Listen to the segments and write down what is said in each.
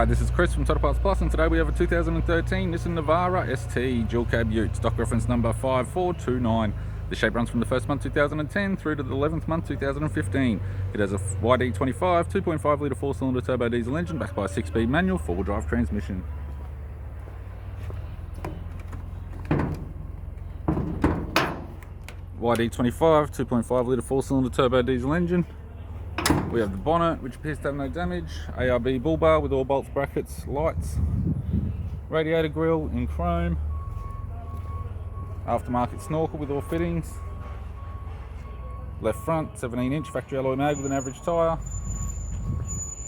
Hi, this is Chris from Total Parts Plus, and today we have a 2013 Nissan Navara ST dual cab ute, stock reference number 5429. The shape runs from the 1st month 2010 through to the 11th month 2015. It has a YD25 2.5 litre 4-cylinder turbo diesel engine backed by a 6-speed manual 4-wheel drive transmission. YD25 2.5 litre 4-cylinder turbo diesel engine. We have the bonnet, which appears to have no damage, ARB bull bar with all bolts, brackets, lights, radiator grille in chrome, aftermarket snorkel with all fittings, left front 17-inch factory alloy mag with an average tyre,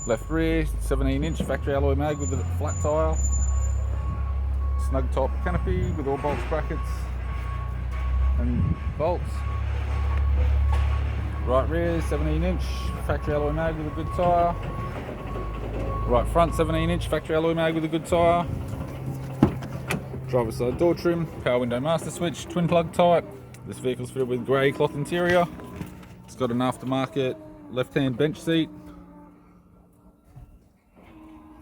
left rear 17-inch factory alloy mag with a flat tyre, SnugTop canopy with all bolts, brackets and bolts. Right rear 17-inch factory alloy mag with a good tyre. Right front 17-inch factory alloy mag with a good tyre. Driver side door trim, power window master switch, twin plug type. This vehicle's fitted with grey cloth interior. It's got an aftermarket left-hand bench seat,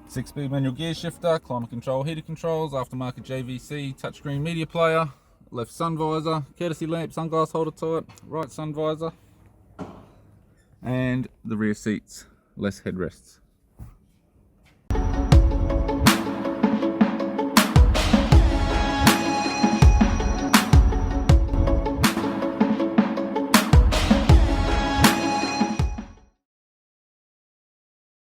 6-speed manual gear shifter, climate control, heater controls, aftermarket JVC touchscreen media player, left sun visor, courtesy lamp, sunglass holder type, right sun visor, and the rear seats, less headrests.